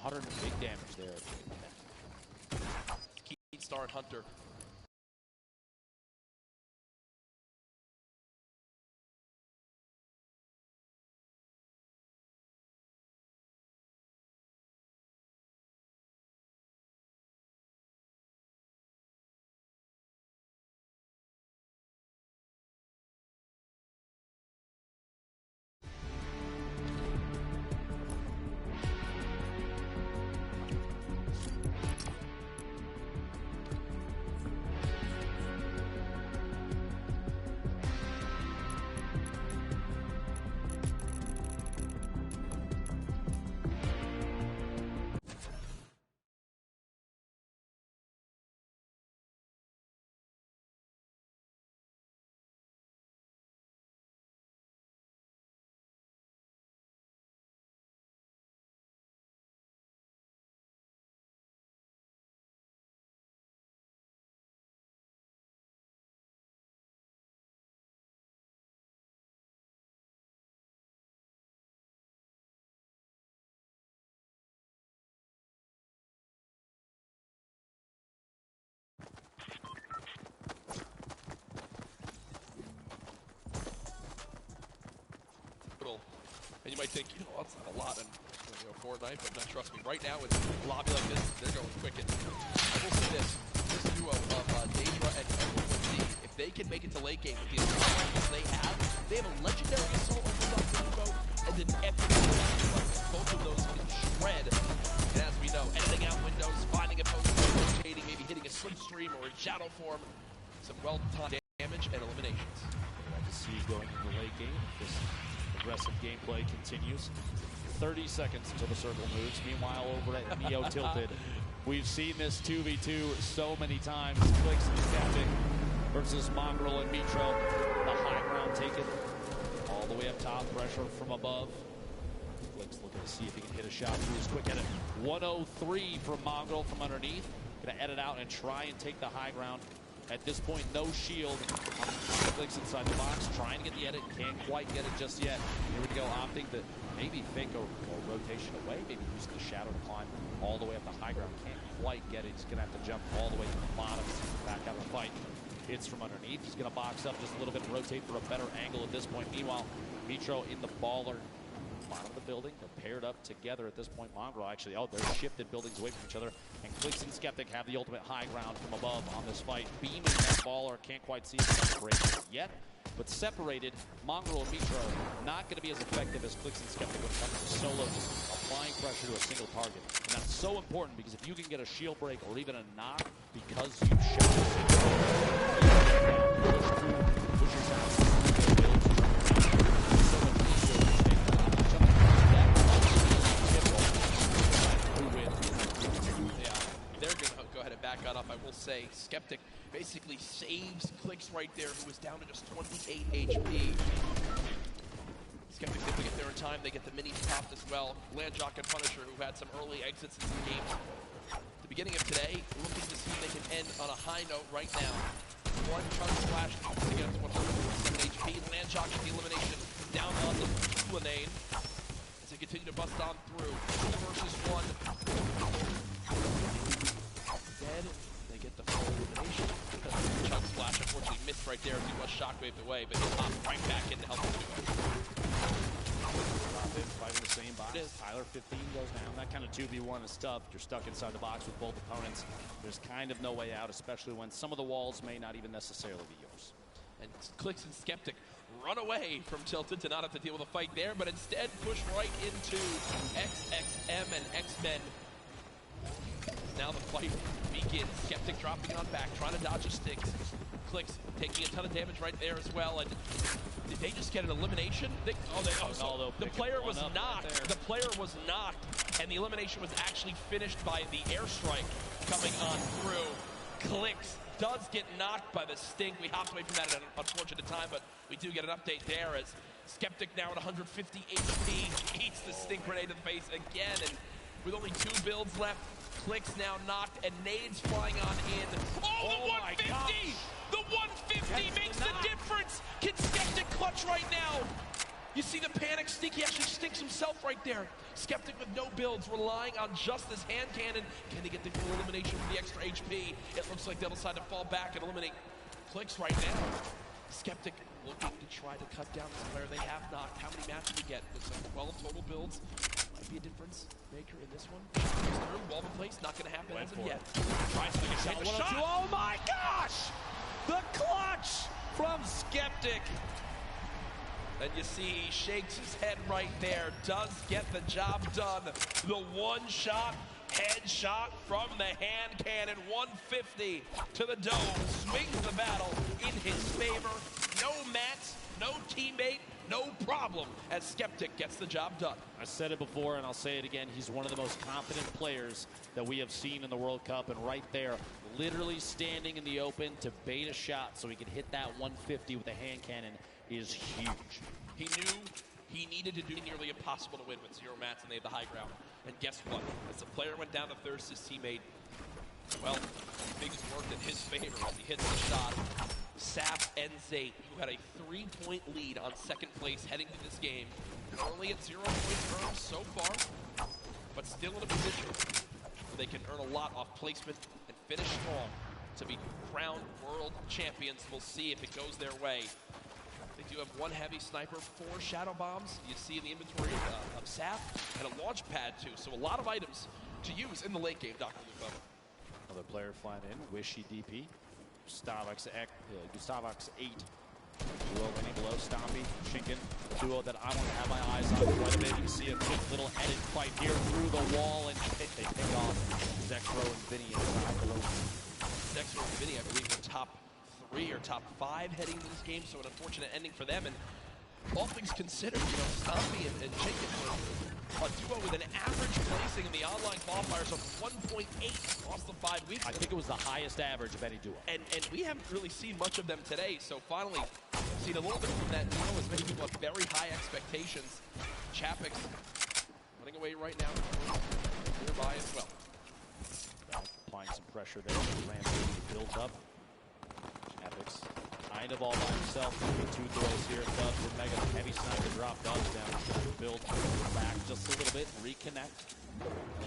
100 big damage there. Keen Star and Hunter. And you might think, that's not a lot in Fortnite, but trust me, right now, with a lobby like this, they're going quick. And I will say this duo of Daedra and Emerald, if they can make it to late game with the assault they have a legendary assault rifle on Rainbow, and then epic both of those can shred. And as we know, editing out windows, finding a post, rotating, maybe hitting a slipstream or a shadow form, some well-timed damage and eliminations. We'll have to see going into the late game if this aggressive gameplay continues. 30 seconds until the circle moves. Meanwhile, over at Neo Tilted, we've seen this 2v2 so many times. Clicks and Skeptic versus Mongrel and Mitro. The high ground taken all the way up top. Pressure from above. Clicks looking to see if he can hit a shot through his quick edit. 103 from Mongrel from underneath. Gonna edit out and try and take the high ground. At this point, no shield. Clicks inside the box, trying to get the edit, can't quite get it just yet. Here we go, opting to maybe fake a rotation away, maybe using the shadow to climb all the way up the high ground. Can't quite get it. He's gonna have to jump all the way to the bottom, back out of the fight. Hits from underneath. He's gonna box up just a little bit, rotate for a better angle at this point. Meanwhile, Mitro in the baller. Bottom of the building, they're paired up together at this point. Mongrel actually, they're shifted buildings away from each other. And Clicks and Skeptic have the ultimate high ground from above on this fight. Beaming that baller, can't quite see it break yet. But separated, Mongrel and Mitro not going to be as effective as Clicks and Skeptic when it comes to solo, just applying pressure to a single target. And that's so important because if you can get a shield break or even a knock because you shot push yourself. Back on up, I will say, Skeptic basically saves Clicks right there, who was down to just 28 HP. Skeptic, if they get there in time, they get the minis popped as well. Landjock and Punisher, who had some early exits in some games. At the beginning of today, looking to see if they can end on a high note right now. One chunk splash to get up to 147 HP. Landjock with the elimination down on the Lanane as they continue to bust on through. 2 versus 1. They get the full elimination. Chunk Splash unfortunately missed right there as he was shockwaved away, but he popped right back in to help him do it. Fighting the same box. Tyler 15 goes down. That kind of 2v1 is tough. You're stuck inside the box with both opponents. There's kind of no way out, especially when some of the walls may not even necessarily be yours. And Clicks and Skeptic run away from Tilted to not have to deal with a fight there, but instead push right into XXM and X-Men. Now the fight begins. Skeptic dropping on back, trying to dodge a stick. Clicks taking a ton of damage right there as well. And did they just get an elimination? The player was knocked. The player was knocked, and the elimination was actually finished by the airstrike coming on through. Clicks does get knocked by the stink. We hopped away from that at an unfortunate time, but we do get an update there as Skeptic now at 150 HP eats the stink grenade to the face again, and with only 2 builds left, Clicks now knocked, and nades flying on in. Oh, the 150! The 150 makes the difference! Can Skeptic clutch right now? You see the panic sneak, he actually stinks himself right there. Skeptic with no builds, relying on just this hand cannon. Can they get the full elimination for the extra HP? It looks like they'll decide to fall back and eliminate Clicks right now. Skeptic looking to try to cut down this player. They have knocked. How many matches do we get? Looks like 12 total builds. Might be a difference maker in this one. Wall in place, not going to happen as of yet. Tries to take a shot. Oh my gosh! The clutch from Skeptic. And you see he shakes his head right there. Does get the job done. The one-shot headshot from the hand cannon. 150 to the dome. Swings the battle in his favor. No mats, no teammate, no problem as Skeptic gets the job done. I said it before and I'll say it again. He's one of the most confident players that we have seen in the World Cup. And right there, literally standing in the open to bait a shot so he could hit that 150 with a hand cannon is huge. He knew he needed to do nearly impossible to win with 0 mats, and they had the high ground. And guess what? As the player went down to thirst, his teammate, well, things worked in his favor as he hits the shot. Saf and Zate, who had a 3-point lead on second place heading to this game, only at 0 points earned so far, but still in a position where they can earn a lot off placement and finish strong to be crowned world champions. We'll see if it goes their way. They do have one heavy sniper, 4 shadow bombs. You see in the inventory of Saf, and a launch pad too. So a lot of items to use in the late game, Dr. Luke. Another player flying in, Wishy DP. Gustavox 8. Duo running below, Stompy, Shinken. Duo that I want to have my eyes on quite a bit. You see a quick little edit fight here through the wall, and they pick off Zexro and Vinny inside below. Zexro and Vinny, I believe, are top 3 or top 5 heading into this game, so an unfortunate ending for them. And all things considered, you know, Stompy and Shinken were a duo with an average placing in the online qualifiers of 1.8 across the 5 weeks. I think it was the highest average of any duo. And we haven't really seen much of them today, so finally seen a little bit from that duo as many people have very high expectations. Chapix running away right now, nearby as well. Applying some pressure there. Rampage built up. Chapix kind of all by himself. 2 throws here. Dubs and Mega. Heavy sniper drop Dubs down. Build back just a little bit. Reconnect.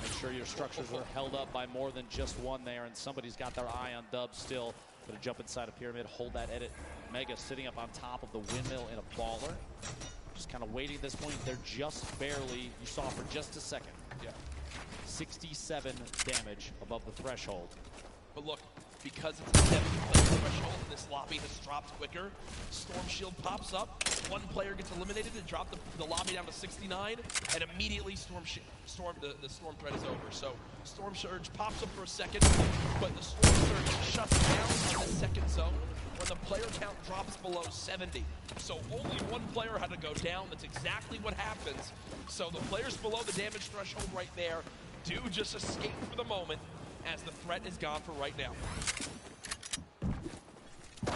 Make sure your structures are held up by more than just one there. And somebody's got their eye on Dubs still. Gonna jump inside a pyramid. Hold that edit. Mega sitting up on top of the windmill in a baller. Just kind of waiting at this point. They're just barely, you saw for just a second. Yeah. 67 damage above the threshold. But look, because it's a 7 threshold and this lobby has dropped quicker, Storm Shield pops up, one player gets eliminated and drop the lobby down to 69, and immediately the storm threat is over. So Storm Surge pops up for a second, but the Storm Surge shuts down on the second zone when the player count drops below 70. So only one player had to go down. That's exactly what happens. So the players below the damage threshold right there do just escape for the moment, as the threat is gone for right now. The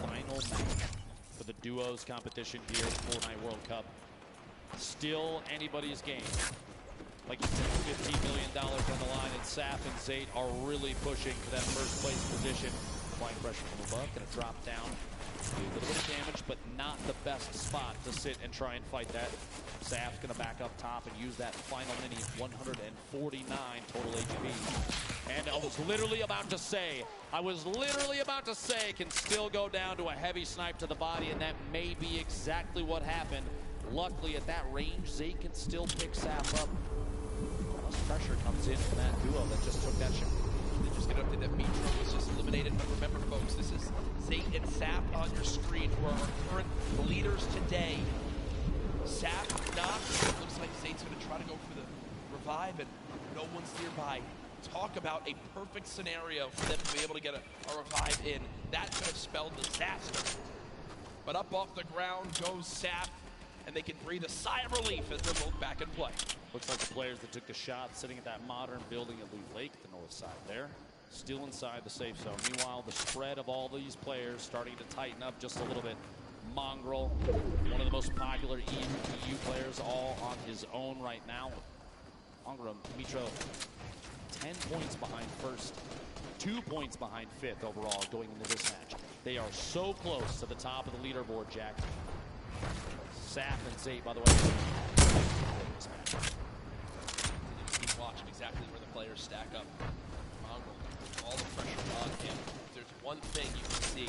final match for the duos competition here at Fortnite World Cup. Still anybody's game. Like you said, $15 million on the line, and Saf and Zate are really pushing for that first place position. Applying pressure from above, gonna drop down. Do a little bit of damage, but not the best spot to sit and try and fight that. Saf's gonna back up top and use that final mini, 149 total HP. And I was literally about to say, can still go down to a heavy snipe to the body, and that may be exactly what happened. Luckily, at that range, Zate can still pick Saf up. Plus pressure comes in from that duo that just took that shot. They just get up to that Mitro was just eliminated. But remember, folks, this is Zate and Saf on your screen, who are our current leaders today. Saf knocked. It looks like Zate's going to try to go for the revive, and no one's nearby. Talk about a perfect scenario for them to be able to get a revive in. That could have spelled disaster. But up off the ground goes Saf, and they can breathe a sigh of relief as they're both back in play. Looks like the players that took the shot sitting at that modern building at Loot Lake, the north side there, still inside the safe zone. Meanwhile, the spread of all these players starting to tighten up just a little bit. Mongrel, one of the most popular EU players, all on his own right now. Mongrel, Mitro 10 points behind first, 2 points behind fifth overall going into this match. They are so close to the top of the leaderboard, Jack. Saf and Zate, by the way. Keep watching exactly where the players stack up. Mongrel, all the pressure on him. There's one thing you can see,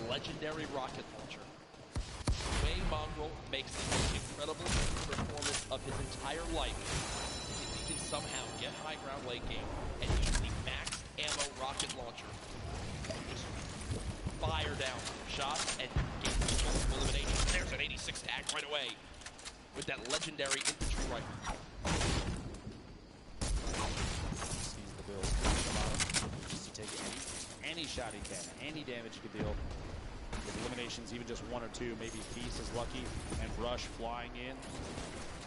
legendary rocket launcher. The way Mongrel makes the most incredible performance of his entire life is if he can somehow get high ground late game and use the max ammo rocket launcher. Just fire down shots and get multiple eliminations. There's an 86 tag right away with that legendary infantry rifle. Sees the build. Just to take any shot he can, any damage he can deal. With eliminations, even just one or two, maybe Peace is lucky, and Rush flying in.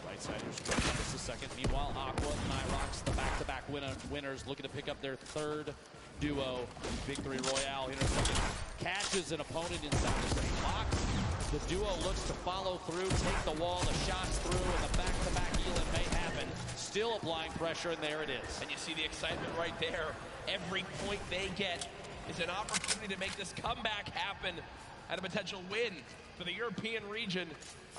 Right side here, just a second. Meanwhile, Aqua and Nyrox, the back-to-back winners, looking to pick up their third duo victory royale. Intercepted, catches an opponent inside the same box. The duo looks to follow through, take the wall, the shots through, and the back-to-back Elin may happen. Still applying pressure, and there it is. And you see the excitement right there. Every point they get is an opportunity to make this comeback happen and a potential win for the European region.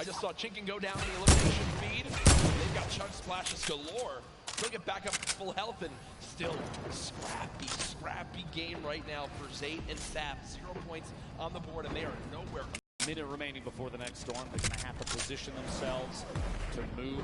I just saw Chinken go down in the elimination feed. They've got chunk splashes galore. They'll get back up to full health, and still scrappy game right now for Zate and Saf. 0 points on the board, and they are nowhere. Minute remaining before the next storm. They're going to have to position themselves to move.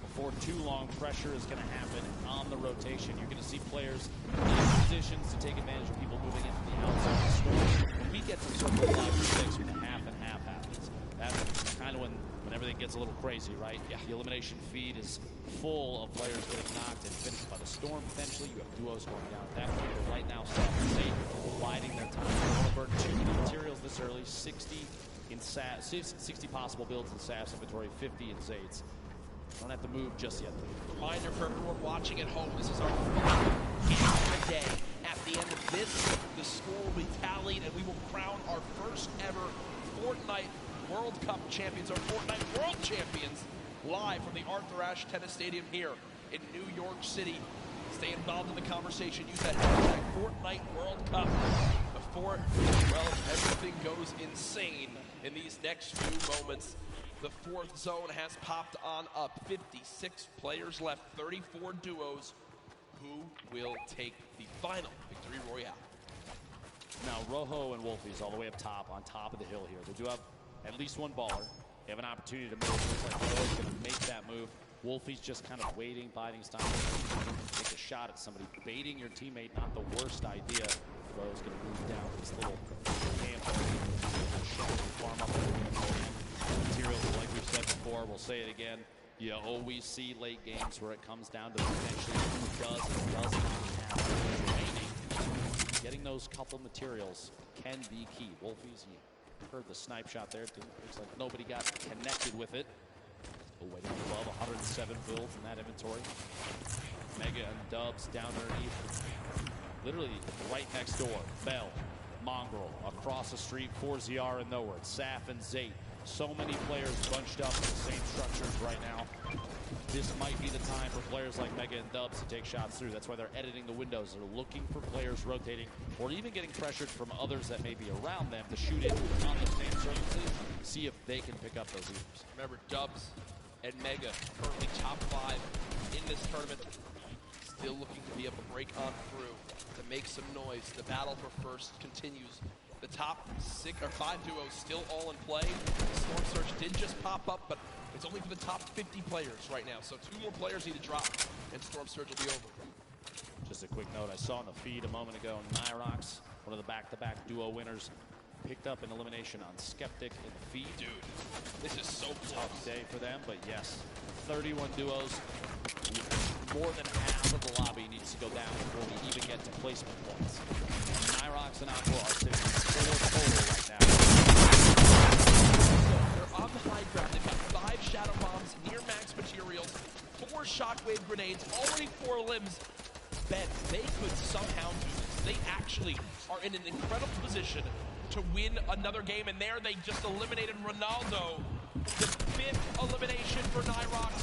Before too long, pressure is going to happen on the rotation. You're going to see players in positions to take advantage of people moving into the outside of the storm. When we get to circle 5 or 6, when the half and half happens, that's kind of when everything gets a little crazy, right? Yeah. The elimination feed is full of players getting knocked and finished by the storm. Potentially, you have duos going down at that point. But right now, Saf and Zate biding their time. They want to burn too many materials this early. 60 possible builds in Saf's inventory, 50 in Zate's. Don't have to move just yet. Reminder for everyone watching at home, this is our final game of the day. At the end of this, the score will be tallied, and we will crown our first ever Fortnite World Cup champions, or Fortnite World Champions, live from the Arthur Ashe Tennis Stadium here in New York City. Stay involved in the conversation. Use that hashtag Fortnite World Cup before, well, everything goes insane in these next few moments. The fourth zone has popped on up. 56 players left, 34 duos. Who will take the final victory royale? Now, Rojo and Wolfies all the way up top, on top of the hill here. They do have at least one baller. They have an opportunity to move. Looks like Rojo's going to make that move. Wolfie's just kind of waiting, biding his time. Take a shot at somebody. Baiting your teammate, not the worst idea. Rojo's going to move down this little camp. Farm up materials, like we've said before, we'll say it again. You always see late games where it comes down to potentially who does and doesn't have remaining. Getting those couple materials can be key. Wolfies, you heard the snipe shot there. Looks like nobody got connected with it. Waiting above 107 builds in that inventory. Mega and Dubs down underneath. Literally right next door. Bell, Mongrel, across the street, 4ZR and nowhere. Saf and Zate. So many players bunched up in the same structures right now. This might be the time for players like Mega and Dubs to take shots through. That's why they're editing the windows. They're looking for players rotating or even getting pressured from others that may be around them to shoot it on the same surfaces, see if they can pick up those leaders. Remember, Dubs and Mega currently top 5 in this tournament. Still looking to be able to break on through, to make some noise. The battle for first continues. The top 5 duos still all in play. Storm Surge did just pop up, but it's only for the top 50 players right now. So 2 more players need to drop, and Storm Surge will be over. Just a quick note, I saw in the feed a moment ago, Nyrox, one of the back-to-back duo winners, picked up an elimination on Skeptic in the feed. Dude, this is so close. Tough day for them, but yes, 31 duos. More than half of the lobby needs to go down before we even get to placement points. Nyrox and Aqua are sitting 4 total right now. They're on the high ground. They've got 5 shadow bombs, near max materials, 4 shockwave grenades, already 4 limbs. Ben, they could somehow do this. They actually are in an incredible position to win another game, and there they just eliminated Ronaldo. The 5th elimination for Nyrox.